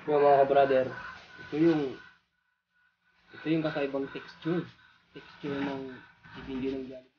Yung mga ka-brother, ito yung kakaibang texture. Texture ng hindi ng Jollibee.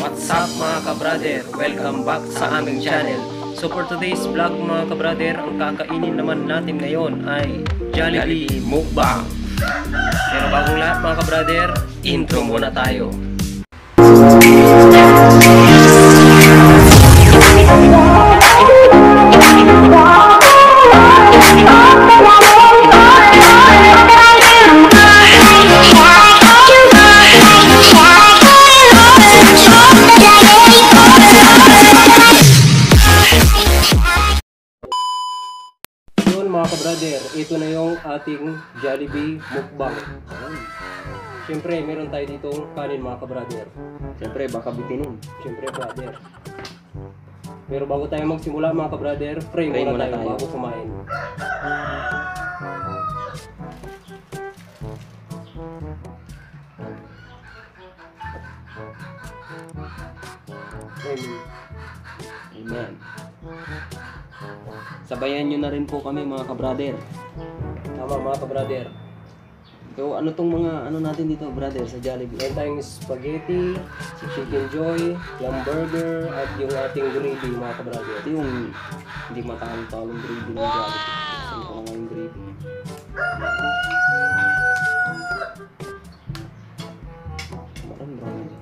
What's up mga ka-brother? Welcome back sa aming channel. So for today's vlog mga ka-brother, ang kakainin naman natin ngayon ay Jollibee Mukbang. Pero bagong lahat mga ka-brother, intro muna tayo. Mga ka-brother, ito na yung ating Jollibee Mukbang. Siyempre, meron tayo ditong kanin mga ka-brother. Siyempre, baka bitinin. Siyempre, brother. Pero bago tayo magsimula mga ka-brother, pray muna tayo bago kumain. Amen. Sabayan nyo na rin po kami mga ka-brother. Tama mga ka-brother. So, ano tong mga ano natin dito brother sa Jollibee? Meron tayong spaghetti, chicken joy, yung burger, at yung ating gravy mga ka-brother. Ito yung hindi matalo-talong gravy ng Jollibee. Saan ko nga yung gravy? Marami.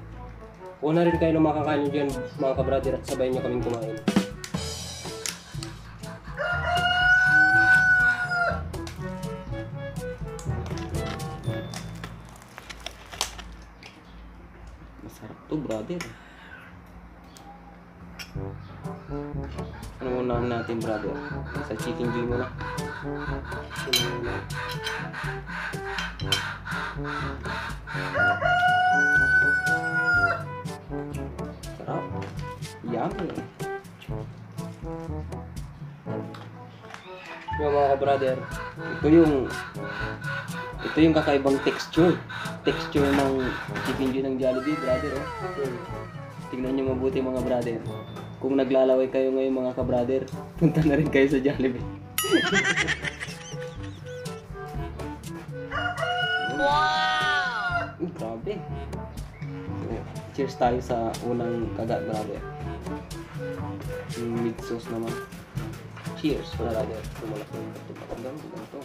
Una rin kayo na makakain nyo dyan mga ka-brother at sabayan nyo kaming kumain. Masarap to brother. Ano unahan natin brother? Sa chicken joy muna. Sarap. Yummy. Yung mga ka-brother, Ito yung kakaibang texture. Texture ng chicken joy ng Jollibee, brother. Oh. Tingnan nyo mabuti mga brother. Kung naglalaway kayo ngayon mga ka-brother, punta na rin kayo sa Jollibee. Wow! Grabe. So, cheers tayo sa unang kagat, brother. Yung mid sauce naman. Cheers, brother. Tumalak na yung patupakandang. Ito.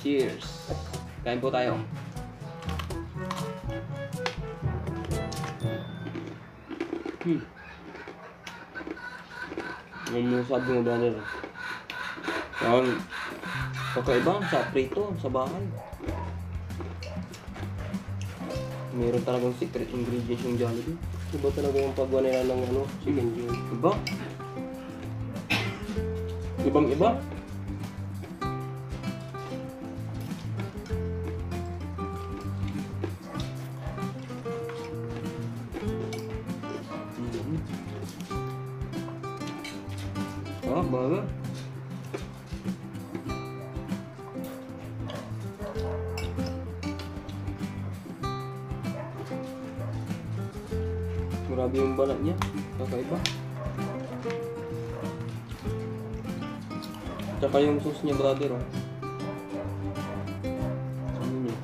Cheers. Kain po tayo. Mamusab mo brother. Yan. Kakaiba sa prito sa bahay. Meron talagang secret ingredients yung Jollibee. iba talaga yung pagwa nila ng chicken joy. Iba? Ibang iba? Baga. Grabe yung balat niya. Kakaiba. Tsaka yung sauce niya brother. Oh. Ano niya?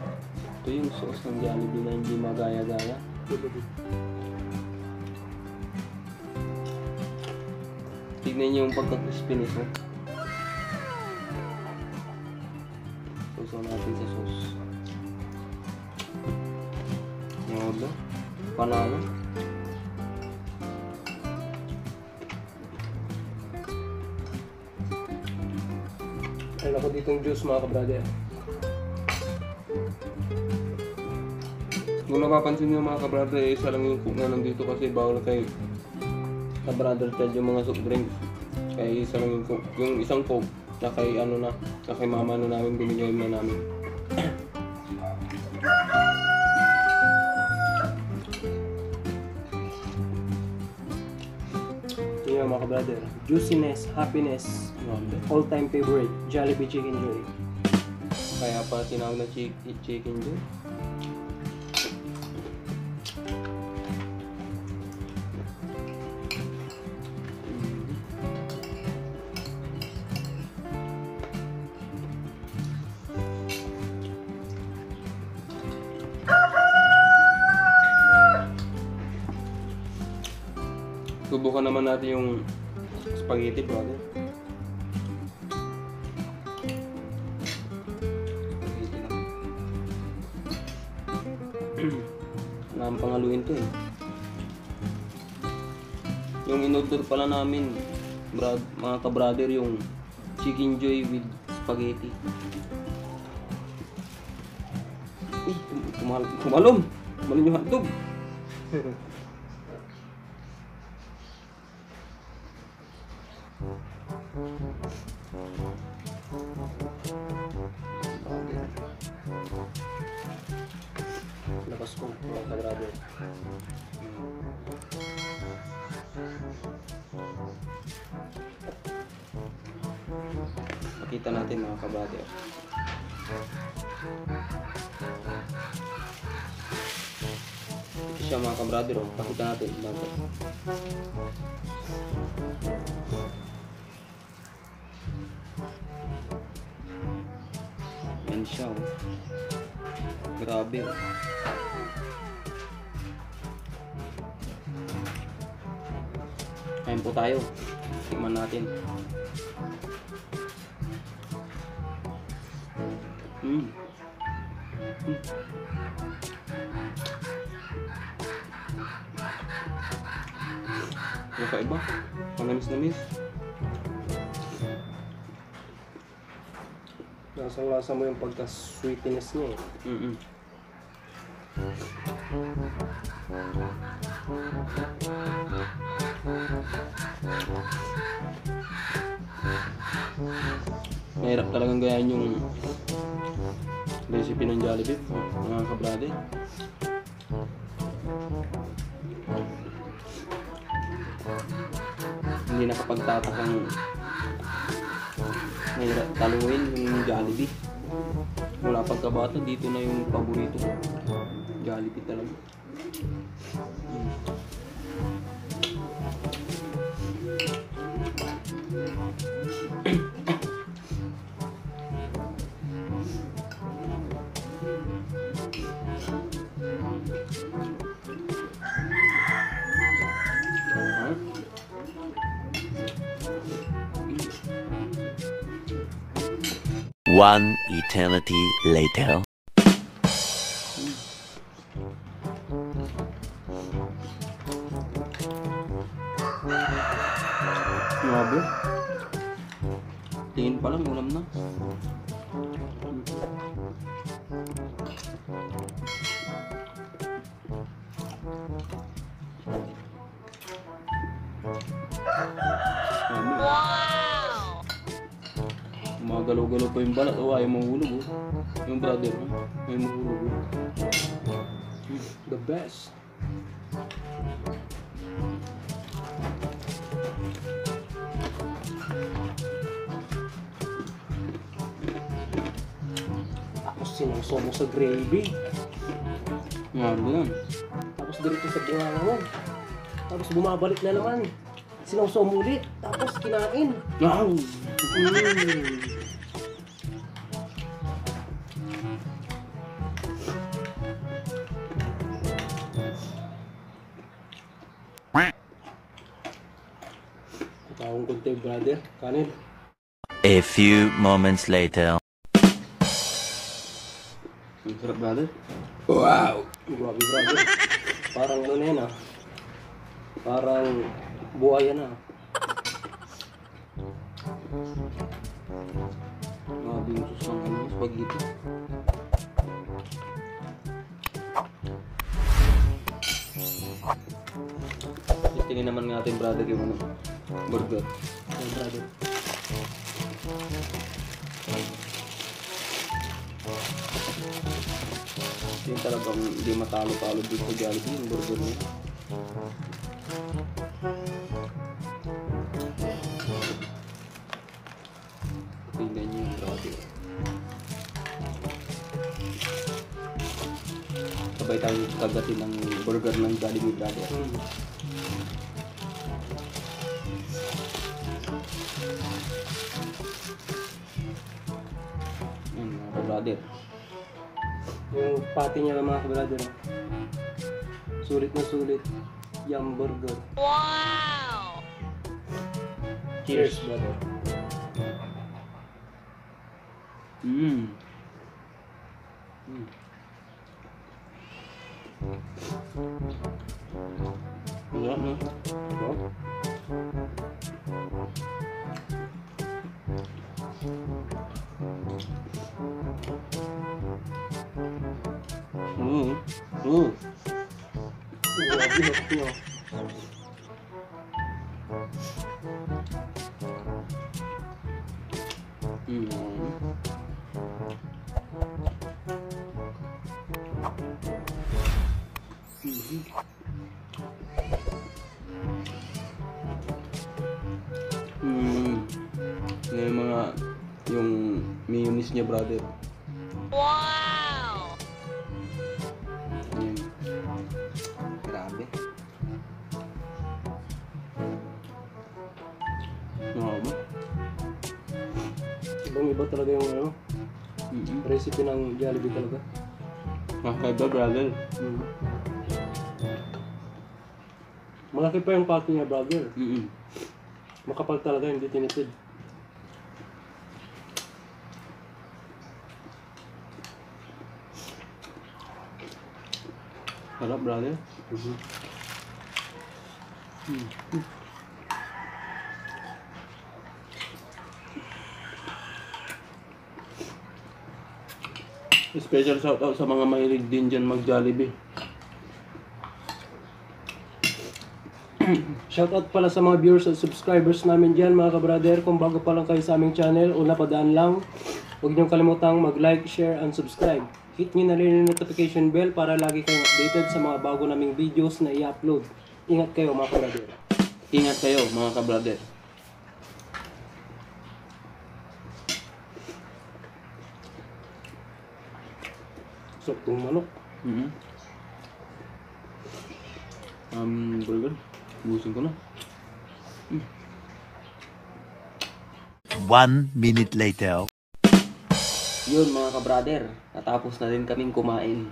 Ito yung sauce ng Jollibee na hindi magaya-gaya. Tignan niyo yung pagka-crispy nito. Sauce natin sa sauce. Yun, panalo. Alam ko ditong juice mga ka-brother. Kung napapansin niyo mga ka-brother, isa lang yung cook na nandito kasi bawal kay ka-brother Ted yung mga soft drinks. Kaya isa lang yung cook. Yung isang coke na kay ano na, na kay mama na namin, binigay na namin. nyo mga ka-brother. Juiciness, happiness, all-time favorite, Jollibee Chicken Joy. Kaya pa tinawag na chicken joy. Subukan naman natin yung spaghetti, brother. Spaghetti lang. Wala ang pangaluin to eh. Yung in-order pala namin, mga ka-brother, yung chicken joy with spaghetti. Uy, kumalom! Kumalom yung hotdog! Labas ko mga ka-brother. Makita natin mga ka-brother. Ito siya mga ka-brother, oh. Pakita natin. Yan siya, oh. Grabe, oh. Kain po tayo. Tingnan natin. Kakaiba. Manamis-namis. Lasang-lasa mo yung pagka-sweetness niya eh. Mahirap talagang gayahin yung recipe ng Jollibee, mga ka-brother. Hindi nakapagtatakang mahirap taluin yung Jollibee. Mula pagkabata, dito na yung paborito ko. Jollibee talaga. One eternity later. Grabe. Tingin pa lang, ulam na. Wow! Gumagalaw-galaw pa yung balat. Oh, ayaw mahulog, oh. Yung brother, oh. Ayaw mahulog, oh. The best. Tapos sinungso mo sa gravy. Grabe yan. Tapos dirito sa bunga. Tapos bumabalik na naman. Sinungso mo ulit. Tapos kinain. Wow! Taong konti, brother. Kanin. A few moments later. Ang sarap, brother. Wow! Grabe, brother. Parang ano na yan ah. Parang buhaya na. Grabe yung susang ano, spaghetti. Tingnan naman natin, brother, yung ano, burger. Okay, brother. Yung talagang hindi matalo-talo dito sa Jollibee, yung burger niya. Sabay tayong kagatin ng burger ng Jollibee brother. Mga brother. Yung pati niya lang mga brother. Sulit na sulit. Yum burger. Cheers, brother. Wala na. Grabe na ito. Yung mga yung mayonnaise niya brother. Wow! Yan. Grabe. Grabe. Ibang iba talaga yung ano, recipe ng Jollibee talaga. Kakaiba brother. Malaki pa yung pati niya brother. Makapal talaga, hindi tinipid. Harap brother. Special shout out sa mga mahilig din dyan mag Jollibee. Shoutout pala sa mga viewers at subscribers namin dyan mga ka-brother. Kung bago pa lang kayo sa aming channel o napadaan lang, huwag niyong kalimutang mag-like, share, and subscribe. Hit niyo na rin yung notification bell para lagi kayong updated sa mga bago naming videos na i-upload. Ingat kayo mga ka-brother. Ingat kayo mga ka-brother. Soktong manok. Burger. Busin ko na. 1 minute later. Yun mga ka-brother, natapos na din kaming kumain.